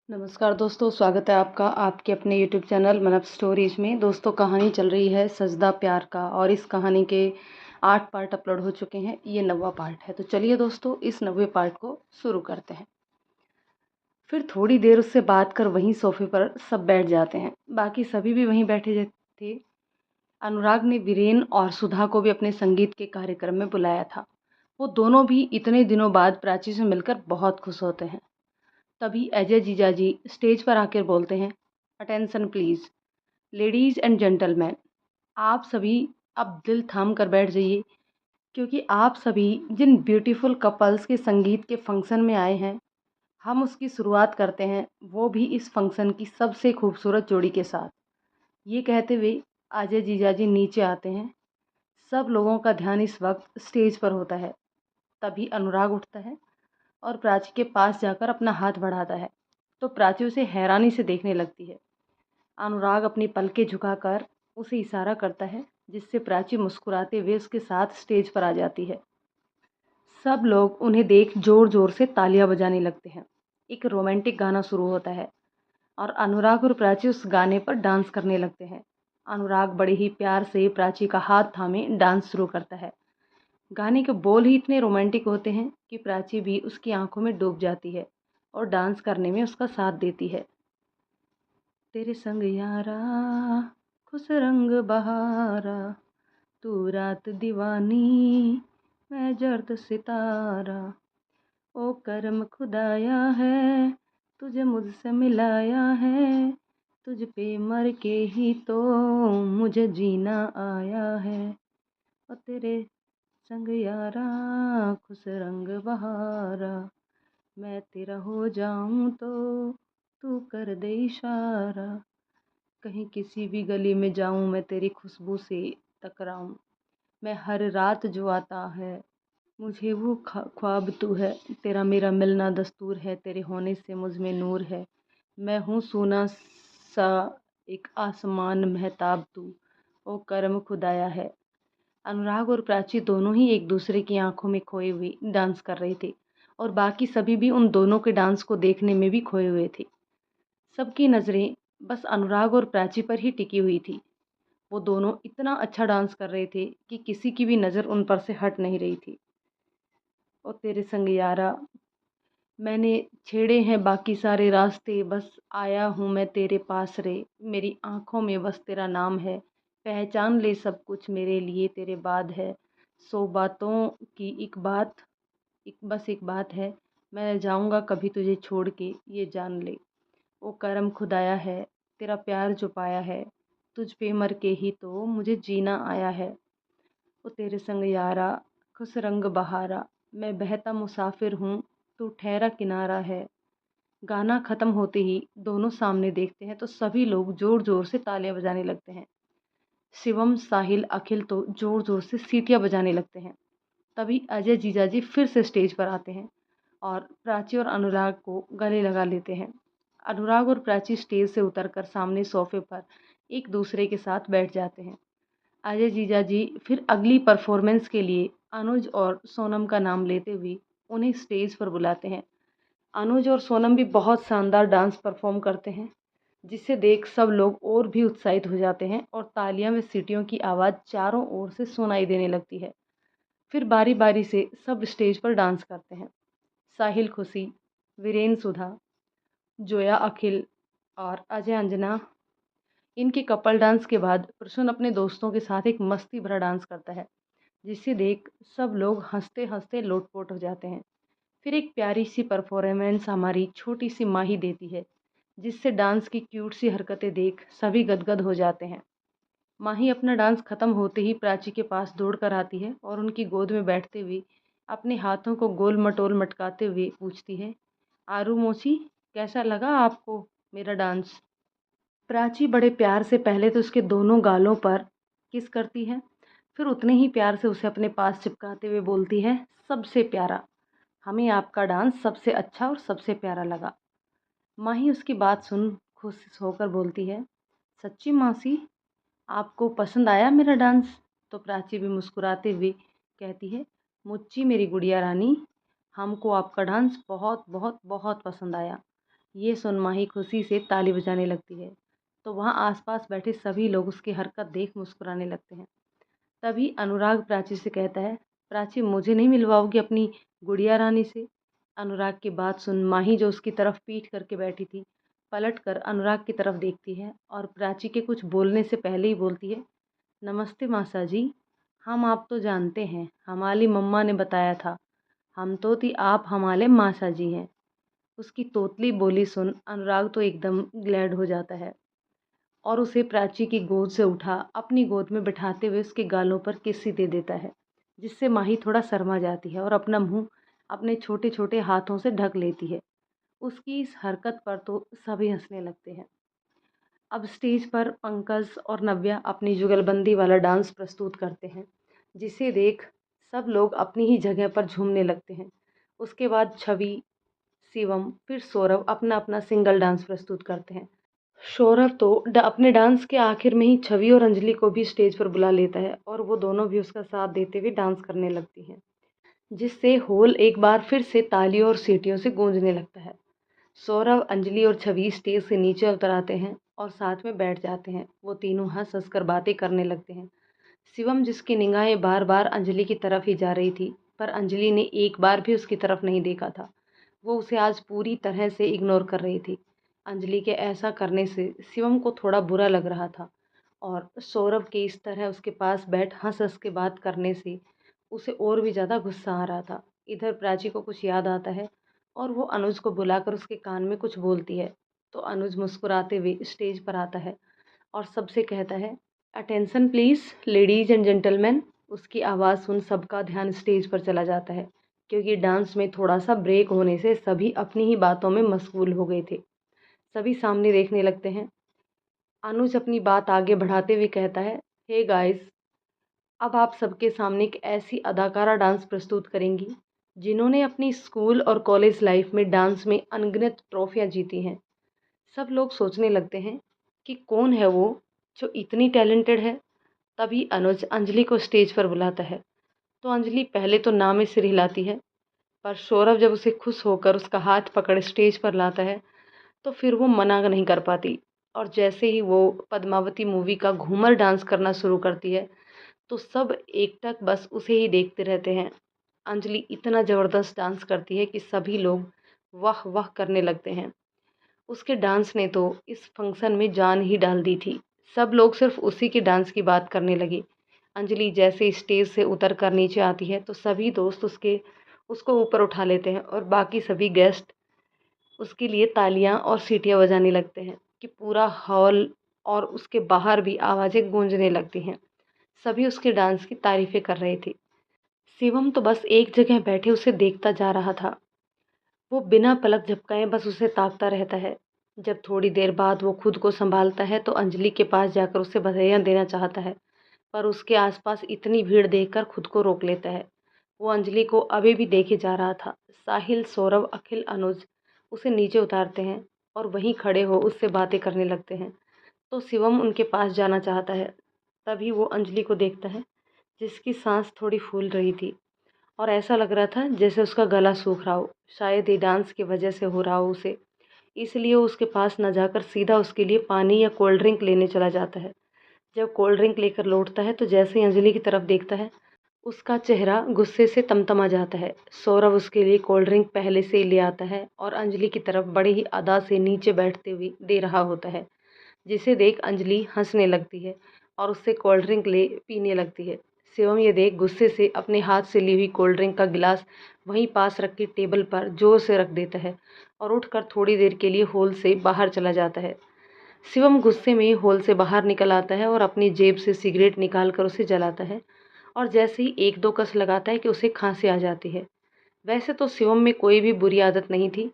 नमस्कार दोस्तों, स्वागत है आपका आपके अपने यूट्यूब चैनल मनप स्टोरीज में। दोस्तों, कहानी चल रही है सजदा प्यार का और इस कहानी के 8 पार्ट अपलोड हो चुके हैं। ये 9वां पार्ट है। तो चलिए दोस्तों, इस 9वें पार्ट को शुरू करते हैं। फिर थोड़ी देर उससे बात कर वहीं सोफे पर सब बैठ जाते हैं। बाकी सभी भी वहीं बैठे थे। अनुराग ने वीरेन और सुधा को भी अपने संगीत के कार्यक्रम में बुलाया था। वो दोनों भी इतने दिनों बाद प्राची से मिलकर बहुत खुश होते हैं। तभी अजय जीजाजी स्टेज पर आकर बोलते हैं, attention please, ladies and gentleman, आप सभी अब दिल थाम कर बैठ जाइए, क्योंकि आप सभी जिन ब्यूटीफुल कपल्स के संगीत के फंक्शन में आए हैं, हम उसकी शुरुआत करते हैं, वो भी इस फंक्शन की सबसे खूबसूरत जोड़ी के साथ। ये कहते हुए अजय जीजाजी नीचे आते हैं। सब लोगों का ध्यान इस वक्त स्टेज पर होता है। तभी अनुराग उठता है और प्राची के पास जाकर अपना हाथ बढ़ाता है, तो प्राची उसे हैरानी से देखने लगती है। अनुराग अपनी पलकें झुकाकर उसे इशारा करता है, जिससे प्राची मुस्कुराते हुए उसके साथ स्टेज पर आ जाती है। सब लोग उन्हें देख जोर जोर से तालियां बजाने लगते हैं। एक रोमांटिक गाना शुरू होता है और अनुराग और प्राची उस गाने पर डांस करने लगते हैं। अनुराग बड़े ही प्यार से प्राची का हाथ थामे डांस शुरू करता है। गाने के बोल ही इतने रोमांटिक होते हैं कि प्राची भी उसकी आंखों में डूब जाती है और डांस करने में उसका साथ देती है। तेरे संग यारा, खुश रंग बहारा, तू रात दीवानी, मैं जर्द सितारा, ओ करम खुदाया है, तुझे मुझसे मिलाया है, तुझ पे मर के ही तो मुझे जीना आया है, और तेरे संग यारा, खुश रंग बहारा, मैं तेरा हो जाऊं तो तू कर दे इशारा, कहीं किसी भी गली में जाऊं मैं तेरी खुशबू से टकराऊं, मैं हर रात जो आता है मुझे वो ख्वाब तू है, तेरा मेरा मिलना दस्तूर है, तेरे होने से मुझ में नूर है, मैं हूँ सोना सा एक आसमान महताब तू, ओ करम खुदाया है। अनुराग और प्राची दोनों ही एक दूसरे की आंखों में खोए हुए डांस कर रहे थे और बाकी सभी भी उन दोनों के डांस को देखने में भी खोए हुए थे। सबकी नज़रें बस अनुराग और प्राची पर ही टिकी हुई थी। वो दोनों इतना अच्छा डांस कर रहे थे कि किसी की भी नज़र उन पर से हट नहीं रही थी। और तेरे संग यारा, मैंने छेड़े हैं बाकी सारे रास्ते, बस आया हूँ मैं तेरे पास रे, मेरी आंखों में बस तेरा नाम है, पहचान ले सब कुछ मेरे लिए तेरे बाद है, 100 बातों की एक बात, एक बात है, मैं जाऊँगा कभी तुझे छोड़ के ये जान ले, ओ करम खुदाया है, तेरा प्यार जो पाया है, तुझ पे मर के ही तो मुझे जीना आया है, ओ तेरे संग यारा, खुश रंग बहारा, मैं बहता मुसाफिर हूँ, तू ठहरा किनारा है। गाना खत्म होते ही दोनों सामने देखते हैं तो सभी लोग जोर जोर से तालियां बजाने लगते हैं। शिवम, साहिल, अखिल तो जोर जोर से सीटियां बजाने लगते हैं। तभी अजय जीजाजी फिर से स्टेज पर आते हैं और प्राची और अनुराग को गले लगा लेते हैं। अनुराग और प्राची स्टेज से उतरकर सामने सोफे पर एक दूसरे के साथ बैठ जाते हैं। अजय जीजाजी फिर अगली परफॉर्मेंस के लिए अनुज और सोनम का नाम लेते हुए उन्हें स्टेज पर बुलाते हैं। अनुज और सोनम भी बहुत शानदार डांस परफॉर्म करते हैं, जिसे देख सब लोग और भी उत्साहित हो जाते हैं और तालियां व सीटियों की आवाज़ चारों ओर से सुनाई देने लगती है। फिर बारी बारी से सब स्टेज पर डांस करते हैं। साहिल खुशी, वीरेन सुधा, जोया अखिल और अजय अंजना। इनके कपल डांस के बाद प्रसून अपने दोस्तों के साथ एक मस्ती भरा डांस करता है, जिसे देख सब लोग हंसते हंसते लोटपोट हो जाते हैं। फिर एक प्यारी सी परफॉर्मेंस हमारी छोटी सी माही देती है, जिससे डांस की क्यूट सी हरकतें देख सभी गदगद हो जाते हैं। माही अपना डांस खत्म होते ही प्राची के पास दौड़ कर आती है और उनकी गोद में बैठते हुए अपने हाथों को गोल मटोल मटकाते हुए पूछती है, आरू मोची, कैसा लगा आपको मेरा डांस? प्राची बड़े प्यार से पहले तो उसके दोनों गालों पर किस करती है, फिर उतने ही प्यार से उसे अपने पास चिपकाते हुए बोलती है, सबसे प्यारा, हमें आपका डांस सबसे अच्छा और सबसे प्यारा लगा। माही उसकी बात सुन खुश होकर बोलती है, सच्ची मासी, आपको पसंद आया मेरा डांस? तो प्राची भी मुस्कुराते हुए कहती है, मुच्ची मेरी गुड़िया रानी, हमको आपका डांस बहुत बहुत बहुत पसंद आया। ये सुन माही खुशी से ताली बजाने लगती है। तो वहाँ आसपास बैठे सभी लोग उसकी हरकत देख मुस्कुराने लगते हैं। तभी अनुराग प्राची से कहता है, प्राची मुझे नहीं मिलवाओगी अपनी गुड़िया रानी से? अनुराग की बात सुन माही जो उसकी तरफ पीठ करके बैठी थी, पलट कर अनुराग की तरफ देखती है और प्राची के कुछ बोलने से पहले ही बोलती है, नमस्ते मासा जी। हम आप तो जानते हैं, हमारी मम्मा ने बताया था, हम तो थी आप हमारे मासा जी हैं। उसकी तोतली बोली सुन अनुराग तो एकदम ग्लैड हो जाता है और उसे प्राची की गोद से उठा अपनी गोद में बिठाते हुए उसके गालों पर किस्सी दे देता है, जिससे माही थोड़ा शर्मा जाती है और अपना मुंह अपने छोटे छोटे हाथों से ढक लेती है। उसकी इस हरकत पर तो सभी हंसने लगते हैं। अब स्टेज पर पंकज और नव्या अपनी जुगलबंदी वाला डांस प्रस्तुत करते हैं, जिसे देख सब लोग अपनी ही जगह पर झूमने लगते हैं। उसके बाद छवि, शिवम फिर सौरभ अपना अपना सिंगल डांस प्रस्तुत करते हैं। सौरभ तो अपने डांस के आखिर में ही छवि और अंजलि को भी स्टेज पर बुला लेता है और वो दोनों भी उसका साथ देते हुए डांस करने लगती हैं, जिससे हॉल एक बार फिर से तालियों और सीटियों से गूंजने लगता है। सौरभ, अंजलि और छवि स्टेज से नीचे उतर आते हैं और साथ में बैठ जाते हैं। वो तीनों हंस हंस कर बातें करने लगते हैं। शिवम, जिसकी निगाहें बार बार अंजलि की तरफ ही जा रही थी, पर अंजलि ने एक बार भी उसकी तरफ नहीं देखा था, वो उसे आज पूरी तरह से इग्नोर कर रही थी। अंजलि के ऐसा करने से शिवम को थोड़ा बुरा लग रहा था और सौरभ के इस तरह उसके पास बैठ हंस हंस के बात करने से उसे और भी ज़्यादा गुस्सा आ रहा था। इधर प्राची को कुछ याद आता है और वो अनुज को बुलाकर उसके कान में कुछ बोलती है। तो अनुज मुस्कुराते हुए स्टेज पर आता है और सबसे कहता है, attention please ladies and gentleman. उसकी आवाज़ सुन सबका ध्यान स्टेज पर चला जाता है, क्योंकि डांस में थोड़ा सा ब्रेक होने से सभी अपनी ही बातों में मशगूल हो गए थे। सभी सामने देखने लगते हैं। अनुज अपनी बात आगे बढ़ाते हुए कहता है, हे गाइस, अब आप सबके सामने एक ऐसी अदाकारा डांस प्रस्तुत करेंगी जिन्होंने अपनी स्कूल और कॉलेज लाइफ में डांस में अनगिनत ट्रॉफियां जीती हैं। सब लोग सोचने लगते हैं कि कौन है वो जो इतनी टैलेंटेड है। तभी अनुज अंजलि को स्टेज पर बुलाता है। तो अंजलि पहले तो ना में सिर हिलाती है, पर सौरभ जब उसे खुश होकर उसका हाथ पकड़ स्टेज पर लाता है तो फिर वो मना नहीं कर पाती। और जैसे ही वो पद्मावती मूवी का घूमर डांस करना शुरू करती है तो सब एकटक बस उसे ही देखते रहते हैं। अंजलि इतना ज़बरदस्त डांस करती है कि सभी लोग वाह वाह करने लगते हैं। उसके डांस ने तो इस फंक्शन में जान ही डाल दी थी। सब लोग सिर्फ उसी के डांस की बात करने लगे। अंजलि जैसे स्टेज से उतर कर नीचे आती है तो सभी दोस्त उसको ऊपर उठा लेते हैं और बाकी सभी गेस्ट उसके लिए तालियां और सीटियां बजाने लगते हैं कि पूरा हॉल और उसके बाहर भी आवाज़ें गूंजने लगती हैं। सभी उसके डांस की तारीफ़ें कर रहे थे। शिवम तो बस एक जगह बैठे उसे देखता जा रहा था। वो बिना पलक झपकाए बस उसे ताकता रहता है। जब थोड़ी देर बाद वो खुद को संभालता है तो अंजलि के पास जाकर उसे बधाइयाँ देना चाहता है, पर उसके आसपास इतनी भीड़ देखकर खुद को रोक लेता है। वो अंजलि को अभी भी देखे जा रहा था। साहिल, सौरभ, अखिल, अनुज उसे नीचे उतारते हैं और वहीं खड़े हो उससे बातें करने लगते हैं। तो शिवम उनके पास जाना चाहता है। तभी वो अंजलि को देखता है, जिसकी सांस थोड़ी फूल रही थी और ऐसा लग रहा था जैसे उसका गला सूख रहा हो। शायद ये डांस की वजह से हो रहा हो उसे, इसलिए वो उसके पास न जाकर सीधा उसके लिए पानी या कोल्ड ड्रिंक लेने चला जाता है। जब कोल्ड ड्रिंक लेकर लौटता है तो जैसे ही अंजलि की तरफ देखता है, उसका चेहरा गुस्से से तमतमा जाता है। सौरभ उसके लिए कोल्ड ड्रिंक पहले से ही ले आता है और अंजलि की तरफ बड़े ही अदा से नीचे बैठते हुए दे रहा होता है, जिसे देख अंजलि हंसने लगती है और उससे कोल्ड ड्रिंक ले पीने लगती है। शिवम ये देख गुस्से से अपने हाथ से ली हुई कोल्ड ड्रिंक का गिलास वहीं पास रखी टेबल पर जोर से रख देता है और उठकर थोड़ी देर के लिए हॉल से बाहर चला जाता है। शिवम गुस्से में हॉल से बाहर निकल आता है और अपनी जेब से सिगरेट निकाल कर उसे जलाता है और जैसे ही एक दो कस लगाता है कि उसे खांसी आ जाती है। वैसे तो शिवम में कोई भी बुरी आदत नहीं थी,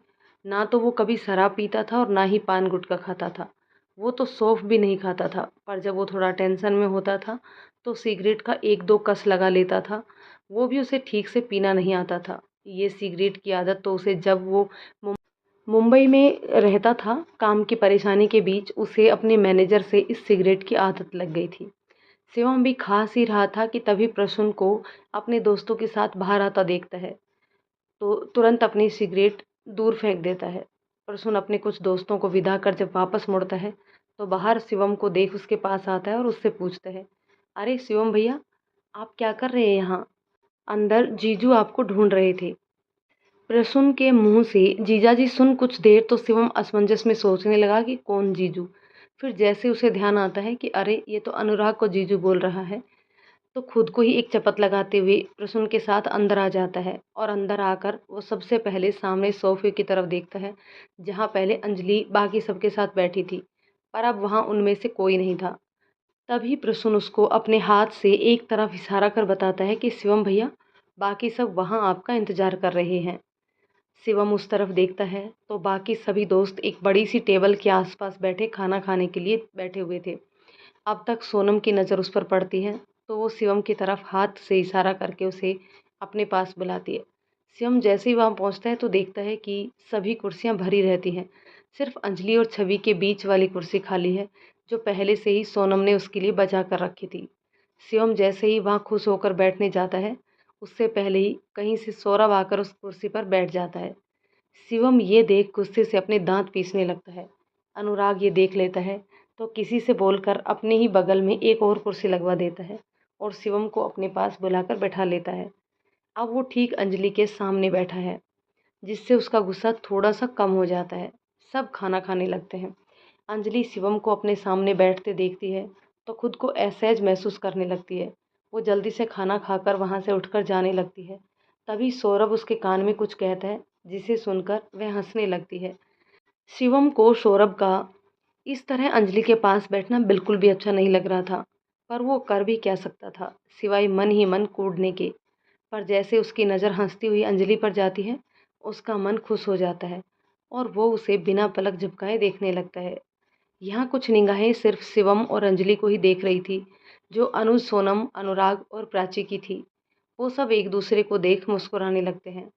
ना तो वो कभी शराब पीता था और ना ही पान गुटखा खाता था। वो तो सौंफ भी नहीं खाता था, पर जब वो थोड़ा टेंशन में होता था तो सिगरेट का एक दो कस लगा लेता था। वो भी उसे ठीक से पीना नहीं आता था। ये सिगरेट की आदत तो उसे जब वो मुंबई में रहता था, काम की परेशानी के बीच उसे अपने मैनेजर से इस सिगरेट की आदत लग गई थी। शिवम भी खास ही रहा था कि तभी प्रसून को अपने दोस्तों के साथ बाहर आता देखता है तो तुरंत अपनी सिगरेट दूर फेंक देता है। प्रसून अपने कुछ दोस्तों को विदा कर जब वापस मुड़ता है तो बाहर शिवम को देख उसके पास आता है और उससे पूछता है, अरे शिवम भैया, आप क्या कर रहे हैं यहाँ? अंदर जीजू आपको ढूंढ रहे थे। प्रसून के मुंह से जीजाजी सुन कुछ देर तो शिवम असमंजस में सोचने लगा कि कौन जीजू। फिर जैसे उसे ध्यान आता है कि अरे ये तो अनुराग को जीजू बोल रहा है, तो खुद को ही एक चपत लगाते हुए प्रसून के साथ अंदर आ जाता है और अंदर आकर वो सबसे पहले सामने सोफे की तरफ देखता है जहाँ पहले अंजलि बाकी सबके साथ बैठी थी, पर अब वहाँ उनमें से कोई नहीं था। तभी प्रसून उसको अपने हाथ से एक तरफ इशारा कर बताता है कि शिवम भैया, बाकी सब वहाँ आपका इंतजार कर रहे हैं। शिवम उस तरफ देखता है तो बाकी सभी दोस्त एक बड़ी सी टेबल के आसपास बैठे खाना खाने के लिए बैठे हुए थे। अब तक सोनम की नज़र उस पर पड़ती है तो वो शिवम की तरफ हाथ से इशारा करके उसे अपने पास बुलाती है। शिवम जैसे ही वहाँ पहुँचता है तो देखता है कि सभी कुर्सियाँ भरी रहती हैं, सिर्फ अंजलि और छवि के बीच वाली कुर्सी खाली है जो पहले से ही सोनम ने उसके लिए बचा कर रखी थी। शिवम जैसे ही वहाँ खुश होकर बैठने जाता है उससे पहले ही कहीं से सौरभ आकर उस कुर्सी पर बैठ जाता है। शिवम ये देख गुस्से से अपने दांत पीसने लगता है। अनुराग ये देख लेता है तो किसी से बोलकर अपने ही बगल में एक और कुर्सी लगवा देता है और शिवम को अपने पास बुलाकर बैठा लेता है। अब वो ठीक अंजलि के सामने बैठा है, जिससे उसका गुस्सा थोड़ा सा कम हो जाता है। सब खाना खाने लगते हैं। अंजलि शिवम को अपने सामने बैठते देखती है तो खुद को असहज महसूस करने लगती है। वो जल्दी से खाना खाकर वहाँ से उठकर जाने लगती है। तभी सौरभ उसके कान में कुछ कहता है जिसे सुनकर वह हंसने लगती है। शिवम को सौरभ का इस तरह अंजलि के पास बैठना बिल्कुल भी अच्छा नहीं लग रहा था, पर वो कर भी क्या सकता था सिवाय मन ही मन कूदने के। पर जैसे उसकी नज़र हंसती हुई अंजलि पर जाती है, उसका मन खुश हो जाता है और वो उसे बिना पलक झपकाए देखने लगता है। यहाँ कुछ निगाहें सिर्फ शिवम और अंजलि को ही देख रही थी, जो अनुज, सोनम, अनुराग और प्राची की थी। वो सब एक दूसरे को देख मुस्कुराने लगते हैं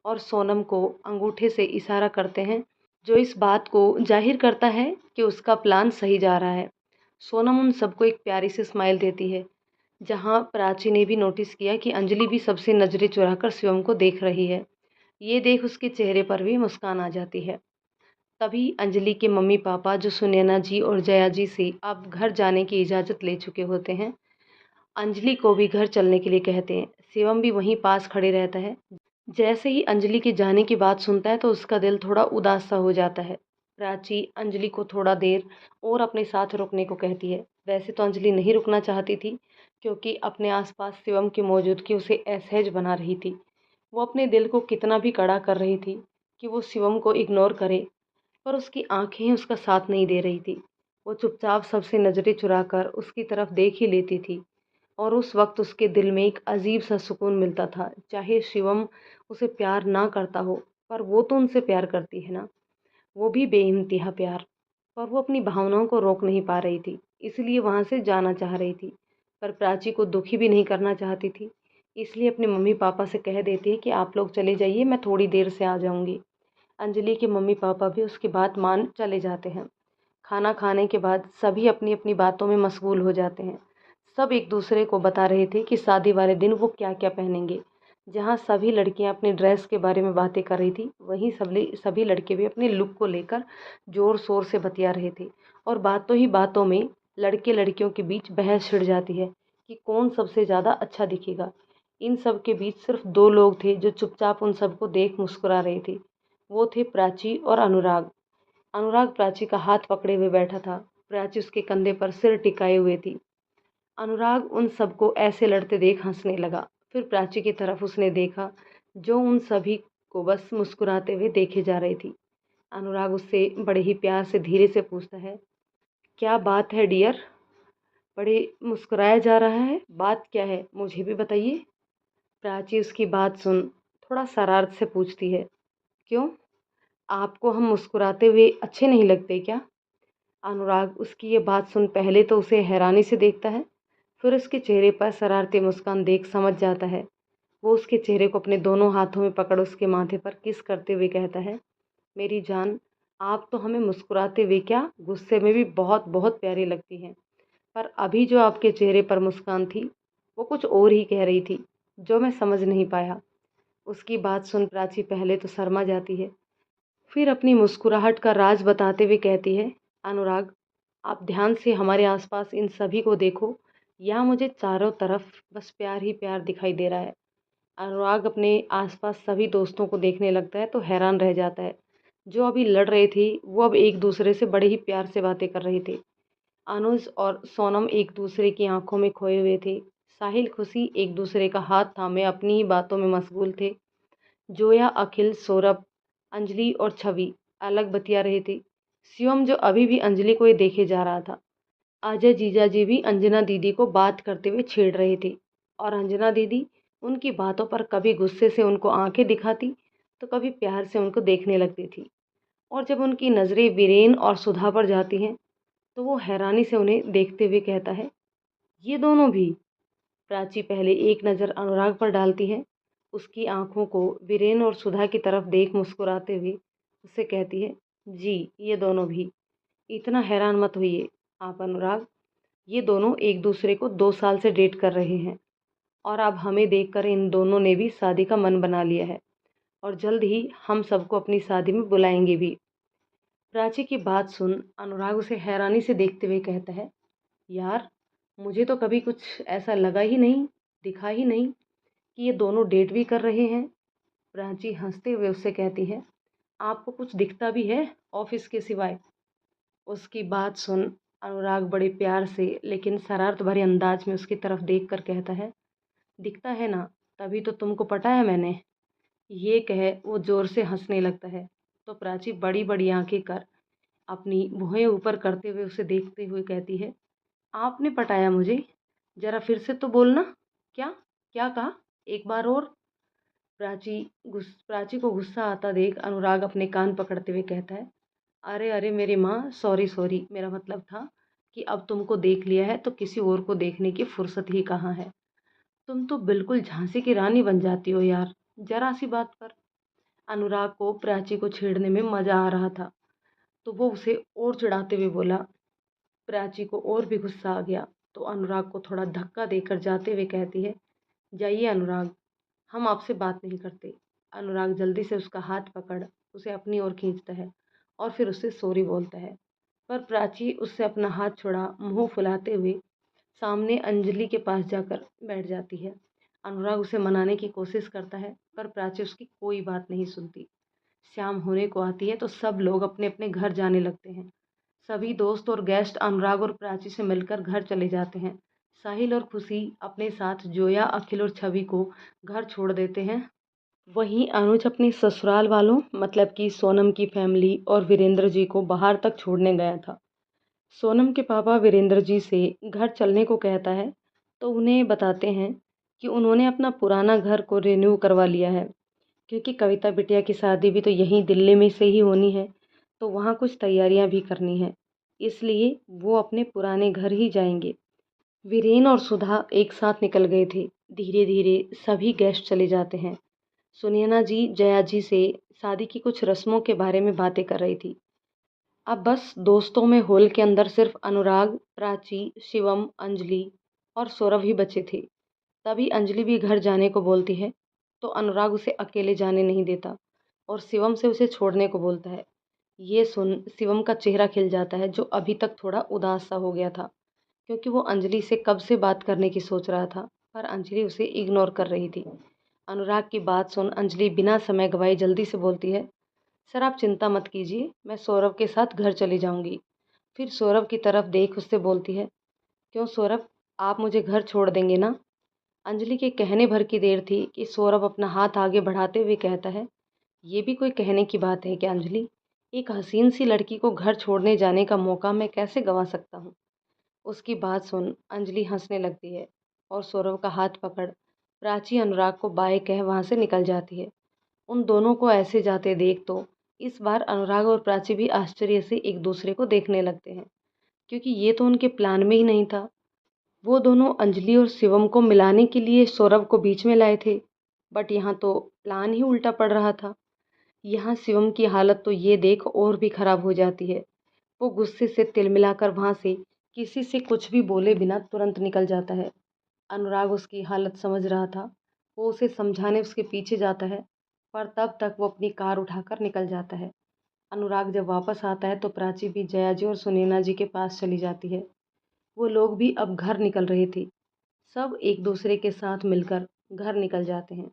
और सोनम को अंगूठे से इशारा करते हैं, जो इस बात को जाहिर करता है कि उसका प्लान सही जा रहा है। सोनम उन सबको एक प्यारी सी स्माइल देती है, जहाँ प्राची ने भी नोटिस किया कि अंजलि भी सबसे नज़रें चुराकर शिवम को देख रही है। ये देख उसके चेहरे पर भी मुस्कान आ जाती है। तभी अंजलि के मम्मी पापा, जो सुनैना जी और जया जी से अब घर जाने की इजाज़त ले चुके होते हैं, अंजलि को भी घर चलने के लिए कहते हैं। शिवम भी वहीं पास खड़े रहता है। जैसे ही अंजलि के जाने की बात सुनता है तो उसका दिल थोड़ा उदास सा हो जाता है। प्राची अंजलि को थोड़ा देर और अपने साथ रुकने को कहती है। वैसे तो अंजलि नहीं रुकना चाहती थी, क्योंकि अपने आसपास शिवम की मौजूदगी उसे असहज बना रही थी। वो अपने दिल को कितना भी कड़ा कर रही थी कि वो शिवम को इग्नोर करे, पर उसकी आंखें उसका साथ नहीं दे रही थी। वो चुपचाप सबसे नज़रें चुराकर उसकी तरफ देख ही लेती थी और उस वक्त उसके दिल में एक अजीब सा सुकून मिलता था। चाहे शिवम उसे प्यार ना करता हो, पर वो तो उनसे प्यार करती है ना, वो भी बेइंतहा प्यार। पर वो अपनी भावनाओं को रोक नहीं पा रही थी, इसलिए वहाँ से जाना चाह रही थी, पर प्राची को दुखी भी नहीं करना चाहती थी। इसलिए अपने मम्मी पापा से कह देती है कि आप लोग चले जाइए, मैं थोड़ी देर से आ जाऊँगी। अंजलि के मम्मी पापा भी उसकी बात मान चले जाते हैं। खाना खाने के बाद सभी अपनी अपनी बातों में मशगूल हो जाते हैं। सब एक दूसरे को बता रहे थे कि शादी वाले दिन वो क्या क्या पहनेंगे। जहाँ सभी लड़कियां अपनी ड्रेस के बारे में बातें कर रही थी, वहीं सभी लड़के भी अपने लुक को लेकर जोर शोर से बतिया रहे थे। और बातों ही बातों में लड़के लड़कियों के बीच बहस छिड़ जाती है कि कौन सबसे ज़्यादा अच्छा दिखेगा। इन सब के बीच सिर्फ दो लोग थे जो चुपचाप उन सबको देख मुस्कुरा रहे थे। वो थे प्राची और अनुराग। अनुराग प्राची का हाथ पकड़े हुए बैठा था। प्राची उसके कंधे पर सिर टिकाए हुए थी। अनुराग उन सबको ऐसे लड़ते देख हंसने लगा। फिर प्राची की तरफ उसने देखा, जो उन सभी को बस मुस्कुराते हुए देखे जा रही थी। अनुराग उससे बड़े ही प्यार से धीरे से पूछता है, क्या बात है डियर? बड़े मुस्कुराया जा रहा है, बात क्या है, मुझे भी बताइए। प्राची उसकी बात सुन थोड़ा शरारत से पूछती है, क्यों, आपको हम मुस्कुराते हुए अच्छे नहीं लगते क्या? अनुराग उसकी ये बात सुन पहले तो उसे हैरानी से देखता है, फिर उसके चेहरे पर शरारती मुस्कान देख समझ जाता है। वो उसके चेहरे को अपने दोनों हाथों में पकड़ उसके माथे पर किस करते हुए कहता है, मेरी जान, आप तो हमें मुस्कुराते हुए क्या, गुस्से में भी बहुत बहुत प्यारी लगती हैं। पर अभी जो आपके चेहरे पर मुस्कान थी, वो कुछ और ही कह रही थी, जो मैं समझ नहीं पाया। उसकी बात सुन प्राची पहले तो शर्मा जाती है, फिर अपनी मुस्कुराहट का राज बताते हुए कहती है, अनुराग, आप ध्यान से हमारे आसपास इन सभी को देखो। यहाँ मुझे चारों तरफ बस प्यार ही प्यार दिखाई दे रहा है। अनुराग अपने आसपास सभी दोस्तों को देखने लगता है तो हैरान रह जाता है। जो अभी लड़ रहे थे वो अब एक दूसरे से बड़े ही प्यार से बातें कर रहे थे। अनुज और सोनम एक दूसरे की आंखों में खोए हुए थे। साहिल, खुशी एक दूसरे का हाथ थामे अपनी ही बातों में मशगूल थे। जोया, अखिल, सौरभ, अंजलि और छवि अलग बतिया रहे थे। शिवम, जो अभी भी अंजलि को ही देखे जा रहा था। अजय जीजा जी भी अंजना दीदी को बात करते हुए छेड़ रहे थे और अंजना दीदी उनकी बातों पर कभी गुस्से से उनको आंखें दिखाती तो कभी प्यार से उनको देखने लगती थी। और जब उनकी नज़रें वीरेन और सुधा पर जाती हैं तो वो हैरानी से उन्हें देखते हुए कहता है, ये दोनों भी। प्राची पहले एक नज़र अनुराग पर डालती है, उसकी आंखों को वीरेन और सुधा की तरफ देख मुस्कुराते हुए उससे कहती है, जी ये दोनों भी। इतना हैरान मत होइए आप अनुराग, ये दोनों एक दूसरे को 2 साल से डेट कर रहे हैं और अब हमें देखकर इन दोनों ने भी शादी का मन बना लिया है और जल्द ही हम सबको अपनी शादी में बुलाएंगे भी। प्राची की बात सुन अनुराग उसे हैरानी से देखते हुए कहता है, यार मुझे तो कभी कुछ ऐसा लगा ही नहीं, दिखा ही नहीं कि ये दोनों डेट भी कर रहे हैं। प्राची हंसते हुए उससे कहती है, आपको कुछ दिखता भी है ऑफिस के सिवाय? उसकी बात सुन अनुराग बड़े प्यार से लेकिन शरारत भरे अंदाज में उसकी तरफ देख कर कहता है, दिखता है ना, तभी तो तुमको पटाया मैंने। ये कहे वो जोर से हंसने लगता है तो प्राची बड़ी बड़ी आंखें कर अपनी भुएं ऊपर करते हुए उसे देखते हुए कहती है, आपने पटाया मुझे? जरा फिर से तो बोलना। क्या? क्या कहा? एक बार और। प्राची को गुस्सा आता देख अनुराग अपने कान पकड़ते हुए कहता है, अरे अरे मेरी माँ, सॉरी सॉरी, मेरा मतलब था कि अब तुमको देख लिया है तो किसी और को देखने की फुर्सत ही कहाँ है। तुम तो बिल्कुल झांसी की रानी बन जाती हो यार, जरा सी बात पर। अनुराग को प्राची को छेड़ने में मजा आ रहा था तो वो उसे और चिढ़ाते हुए बोला। प्राची को और भी गुस्सा आ गया तो अनुराग को थोड़ा धक्का देकर जाते हुए कहती है, जाइए अनुराग, हम आपसे बात नहीं करते। अनुराग जल्दी से उसका हाथ पकड़ उसे अपनी ओर खींचता है और फिर उससे सॉरी बोलता है। पर प्राची उससे अपना हाथ छुड़ा मुंह फुलाते हुए सामने अंजलि के पास जाकर बैठ जाती है। अनुराग उसे मनाने की कोशिश करता है पर प्राची उसकी कोई बात नहीं सुनती। शाम होने को आती है तो सब लोग अपने अपने घर जाने लगते हैं। सभी दोस्त और गेस्ट अनुराग और प्राची से मिलकर घर चले जाते हैं। साहिल और खुशी अपने साथ जोया, अखिल और छवि को घर छोड़ देते हैं। वहीं अनुज अपने ससुराल वालों मतलब कि सोनम की फैमिली और वीरेंद्र जी को बाहर तक छोड़ने गया था। सोनम के पापा वीरेंद्र जी से घर चलने को कहता है तो उन्हें बताते हैं कि उन्होंने अपना पुराना घर को रिन्यू करवा लिया है क्योंकि कविता बिटिया की शादी भी तो यहीं दिल्ली में से ही होनी है तो वहाँ कुछ तैयारियां भी करनी है, इसलिए वो अपने पुराने घर ही जाएंगे। वीरेन और सुधा एक साथ निकल गए थे। धीरे धीरे सभी गेस्ट चले जाते हैं। सुनैना जी जया जी से शादी की कुछ रस्मों के बारे में बातें कर रही थी। अब बस दोस्तों में हॉल के अंदर सिर्फ अनुराग, प्राची, शिवम, अंजलि और सौरभ ही बचे थे। तभी अंजलि भी घर जाने को बोलती है तो अनुराग उसे अकेले जाने नहीं देता और शिवम से उसे छोड़ने को बोलता है। ये सुन शिवम का चेहरा खिल जाता है जो अभी तक थोड़ा उदास सा हो गया था क्योंकि वो अंजलि से कब से बात करने की सोच रहा था पर अंजलि उसे इग्नोर कर रही थी। अनुराग की बात सुन अंजलि बिना समय गवाए जल्दी से बोलती है, सर आप चिंता मत कीजिए, मैं सौरभ के साथ घर चली जाऊंगी। फिर सौरभ की तरफ देख उससे बोलती है, क्यों सौरभ, आप मुझे घर छोड़ देंगे ना? अंजलि के कहने भर की देर थी कि सौरभ अपना हाथ आगे बढ़ाते हुए कहता है, ये भी कोई कहने की बात है क्या अंजलि? एक हसीन सी लड़की को घर छोड़ने जाने का मौका मैं कैसे गंवा सकता हूँ? उसकी बात सुन अंजलि हंसने लगती है और सौरभ का हाथ पकड़ प्राची अनुराग को बाय कह वहाँ से निकल जाती है। उन दोनों को ऐसे जाते देख तो इस बार अनुराग और प्राची भी आश्चर्य से एक दूसरे को देखने लगते हैं क्योंकि ये तो उनके प्लान में ही नहीं था। वो दोनों अंजलि और शिवम को मिलाने के लिए सौरभ को बीच में लाए थे बट यहाँ तो प्लान ही उल्टा पड़ रहा था। यहाँ शिवम की हालत तो ये देख और भी खराब हो जाती है। वो गुस्से से तिलमिलाकर वहाँ से किसी से कुछ भी बोले बिना तुरंत निकल जाता है। अनुराग उसकी हालत समझ रहा था। वो उसे समझाने उसके पीछे जाता है पर तब तक वो अपनी कार उठाकर निकल जाता है। अनुराग जब वापस आता है तो प्राची भी जया जी और सुनैना जी के पास चली जाती है। वो लोग भी अब घर निकल रहे थे। सब एक दूसरे के साथ मिलकर घर निकल जाते हैं।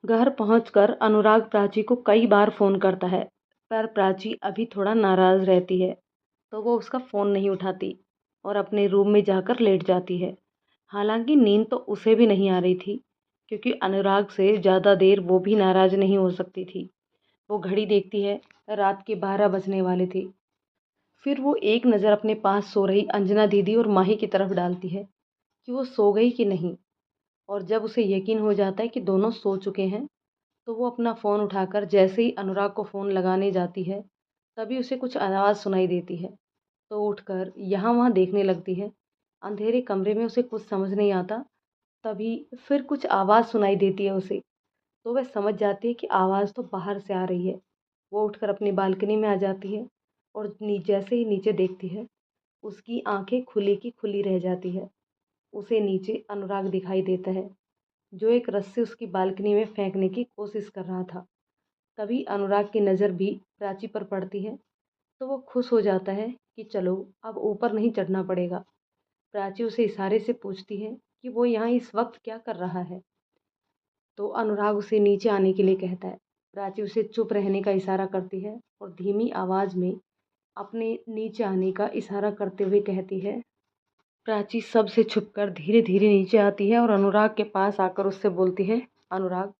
घर पहुंचकर अनुराग प्राची को कई बार फ़ोन करता है, पर प्राची अभी थोड़ा नाराज़ रहती है, तो वो उसका फ़ोन नहीं उठाती और अपने रूम में जाकर लेट जाती है। हालांकि नींद तो उसे भी नहीं आ रही थी, क्योंकि अनुराग से ज़्यादा देर वो भी नाराज़ नहीं हो सकती थी। वो घड़ी देखती है, रात के 12 बजने वाले थे। फिर वो एक नज़र अपने पास सो रही अंजना दीदी और माही की तरफ डालती है कि वो सो गई कि नहीं। और जब उसे यकीन हो जाता है कि दोनों सो चुके हैं, तो वो अपना फ़ोन उठाकर जैसे ही अनुराग को फ़ोन लगाने जाती है, तभी उसे कुछ आवाज़ सुनाई देती है। तो उठकर यहाँ वहाँ देखने लगती है। अंधेरे कमरे में उसे कुछ समझ नहीं आता। तभी फिर कुछ आवाज़ सुनाई देती है उसे। तो वह समझ जाती है कि आवाज़ तो बाहर से आ रही है। वो उठकर अपनी बालकनी में आ जाती है और जैसे ही नीचे देखती है, उसकी आंखें खुली की खुली रह जाती है। उसे नीचे अनुराग दिखाई देता है, जो एक रस्सी उसकी बालकनी में फेंकने की कोशिश कर रहा था। तभी अनुराग की नज़र भी प्राची पर पड़ती है, तो वो खुश हो जाता है कि चलो अब ऊपर नहीं चढ़ना पड़ेगा। प्राची उसे इशारे से पूछती है कि वो यहाँ इस वक्त क्या कर रहा है। तो अनुराग उसे नीचे आने के लिए कहता है। प्राची उसे चुप रहने का इशारा करती है और धीमी आवाज़ में अपने नीचे आने का इशारा करते हुए कहती है। प्राची सबसे छुपकर धीरे धीरे नीचे आती है और अनुराग के पास आकर उससे बोलती है, अनुराग,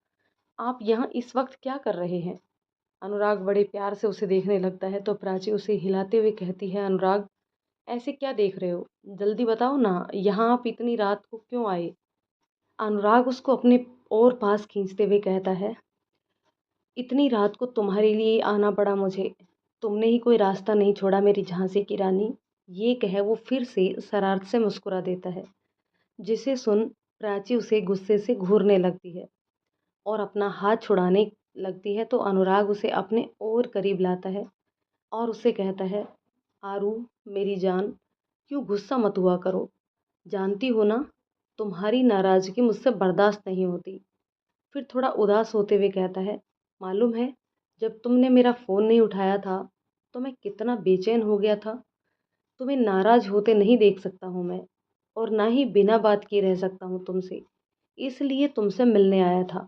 आप यहाँ इस वक्त क्या कर रहे हैं? अनुराग बड़े प्यार से उसे देखने लगता है, तो प्राची उसे हिलाते हुए कहती है, अनुराग, ऐसे क्या देख रहे हो? जल्दी बताओ ना, यहाँ आप इतनी रात को क्यों आए? अनुराग उसको अपने और पास खींचते हुए कहता है, इतनी रात को तुम्हारे लिए आना पड़ा मुझे। तुमने ही कोई रास्ता नहीं छोड़ा मेरी झांसी की रानी। ये कह वो फिर से शरारत से मुस्कुरा देता है, जिसे सुन प्राची उसे गुस्से से घूरने लगती है और अपना हाथ छुड़ाने लगती है। तो अनुराग उसे अपने और करीब लाता है और उससे कहता है, आरू, मेरी जान, क्यों गुस्सा मत हुआ करो। जानती हो ना, तुम्हारी नाराज़गी मुझसे बर्दाश्त नहीं होती। फिर थोड़ा उदास होते हुए कहता है, मालूम है, जब तुमने मेरा फ़ोन नहीं उठाया था तो मैं कितना बेचैन हो गया था। तुम्हें नाराज़ होते नहीं देख सकता हूँ मैं, और ना ही बिना बात किए रह सकता हूँ तुमसे। इसलिए तुमसे मिलने आया था।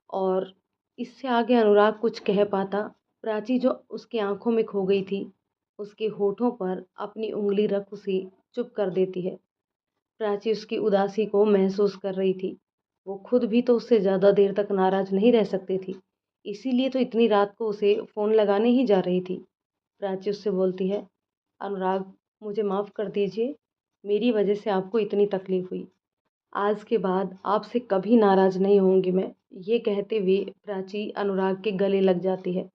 और इससे आगे अनुराग कुछ कह पाता। प्राची जो उसकी आंखों में खो गई थी, उसके होठों पर अपनी उंगली रख उसे चुप कर देती है। प्राची उसकी उदासी को महसूस कर रही थी। वो खुद भी तो उससे ज़्यादा देर तक नाराज़ नहीं रह सकती थी, इसीलिए तो इतनी रात को उसे फ़ोन लगाने ही जा रही थी। प्राची उससे बोलती है, अनुराग, मुझे माफ़ कर दीजिए, मेरी वजह से आपको इतनी तकलीफ़ हुई। आज के बाद आपसे कभी नाराज़ नहीं होंगी मैं। ये कहते हुए प्राची अनुराग के गले लग जाती है।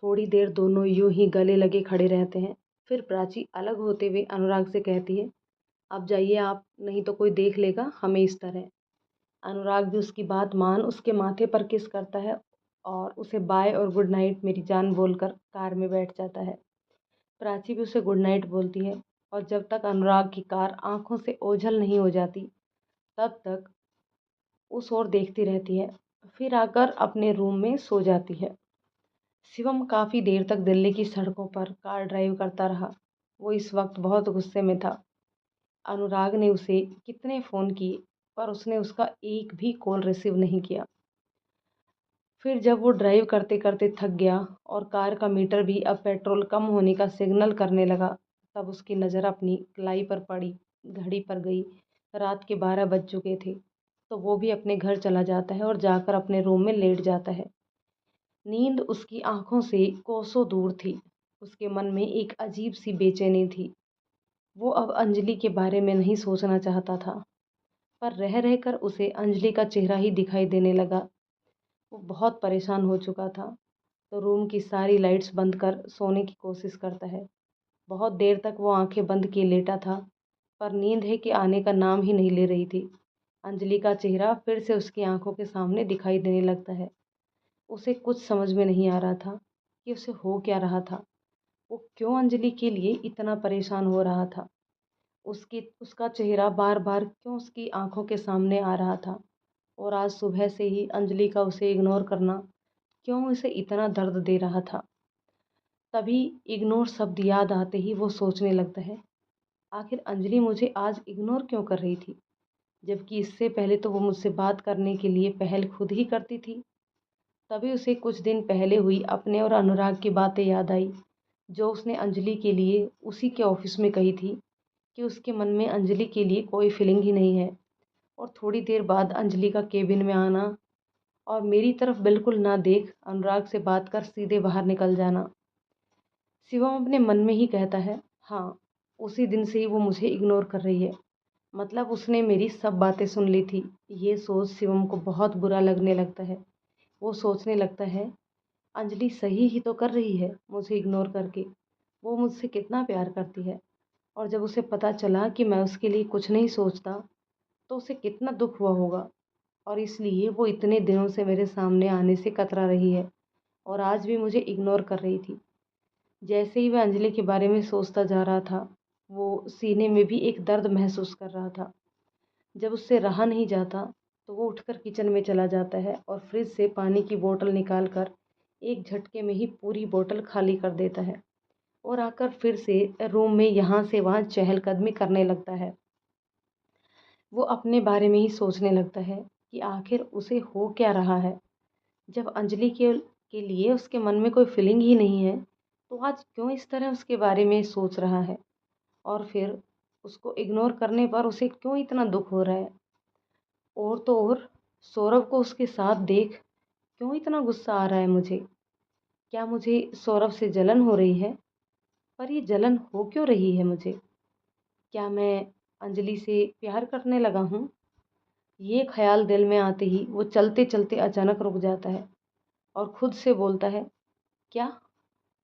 थोड़ी देर दोनों यूं ही गले लगे खड़े रहते हैं। फिर प्राची अलग होते हुए अनुराग से कहती है, अब जाइए आप, नहीं तो कोई देख लेगा हमें इस तरह। अनुराग भी उसकी बात मान उसके माथे पर किस करता है और उसे बाय और गुड नाइट मेरी जान बोलकर कार में बैठ जाता है। प्राची भी उसे गुड नाइट बोलती है और जब तक अनुराग की कार आंखों से ओझल नहीं हो जाती, तब तक उस ओर देखती रहती है। फिर आकर अपने रूम में सो जाती है। शिवम काफ़ी देर तक दिल्ली की सड़कों पर कार ड्राइव करता रहा। वो इस वक्त बहुत गुस्से में था। अनुराग ने उसे कितने फ़ोन किए, पर उसने उसका एक भी कॉल रिसीव नहीं किया। फिर जब वो ड्राइव करते करते थक गया और कार का मीटर भी अब पेट्रोल कम होने का सिग्नल करने लगा, तब उसकी नज़र अपनी कलाई पर पड़ी। घड़ी पर गई। रात के 12 बज चुके थे। तो वो भी अपने घर चला जाता है और जाकर अपने रूम में लेट जाता है। नींद उसकी आंखों से कोसों दूर थी। उसके मन में एक अजीब सी बेचैनी थी। वो अब अंजलि के बारे में नहीं सोचना चाहता था, पर रह रहकर उसे अंजलि का चेहरा ही दिखाई देने लगा। वो बहुत परेशान हो चुका था, तो रूम की सारी लाइट्स बंद कर सोने की कोशिश करता है। बहुत देर तक वो आंखें बंद किए लेटा था, पर नींद है कि आने का नाम ही नहीं ले रही थी। अंजलि का चेहरा फिर से उसकी आंखों के सामने दिखाई देने लगता है। उसे कुछ समझ में नहीं आ रहा था कि उसे हो क्या रहा था। वो क्यों अंजलि के लिए इतना परेशान हो रहा था। उसका चेहरा बार बार क्यों उसकी आंखों के सामने आ रहा था। और आज सुबह से ही अंजलि का उसे इग्नोर करना क्यों उसे इतना दर्द दे रहा था। तभी इग्नोर शब्द याद आते ही वो सोचने लगता है, आखिर अंजलि मुझे आज इग्नोर क्यों कर रही थी, जबकि इससे पहले तो वो मुझसे बात करने के लिए पहल खुद ही करती थी। तभी उसे कुछ दिन पहले हुई अपने और अनुराग की बातें याद आई, जो उसने अंजलि के लिए उसी के ऑफिस में कही थी कि उसके मन में अंजलि के लिए कोई फीलिंग ही नहीं है। और थोड़ी देर बाद अंजलि का केबिन में आना और मेरी तरफ बिल्कुल ना देख अनुराग से बात कर सीधे बाहर निकल जाना। शिवम अपने मन में ही कहता है, हाँ, उसी दिन से ही वो मुझे इग्नोर कर रही है, मतलब उसने मेरी सब बातें सुन ली थी। ये सोच शिवम को बहुत बुरा लगने लगता है। वो सोचने लगता है, अंजलि सही ही तो कर रही है मुझे इग्नोर करके, वो मुझसे कितना प्यार करती है। और जब उसे पता चला कि मैं उसके लिए कुछ नहीं सोचता, तो उसे कितना दुख हुआ होगा। और इसलिए वो इतने दिनों से मेरे सामने आने से कतरा रही है और आज भी मुझे इग्नोर कर रही थी। जैसे ही वह अंजलि के बारे में सोचता जा रहा था, वो सीने में भी एक दर्द महसूस कर रहा था। जब उससे रहा नहीं जाता, तो वो उठकर किचन में चला जाता है और फ्रिज से पानी की बोतल निकाल कर एक झटके में ही पूरी बोतल खाली कर देता है और आकर फिर से रूम में यहाँ से वहाँ चहलकदमी करने लगता है। वो अपने बारे में ही सोचने लगता है कि आखिर उसे हो क्या रहा है। जब अंजलि के लिए उसके मन में कोई फीलिंग ही नहीं है, तो आज क्यों इस तरह उसके बारे में सोच रहा है। और फिर उसको इग्नोर करने पर उसे क्यों इतना दुख हो रहा है। और तो और सौरभ को उसके साथ देख क्यों इतना गुस्सा आ रहा है मुझे। क्या मुझे सौरभ से जलन हो रही है? पर ये जलन हो क्यों रही है मुझे? क्या मैं अंजलि से प्यार करने लगा हूँ? ये ख्याल दिल में आते ही वो चलते चलते अचानक रुक जाता है और खुद से बोलता है, क्या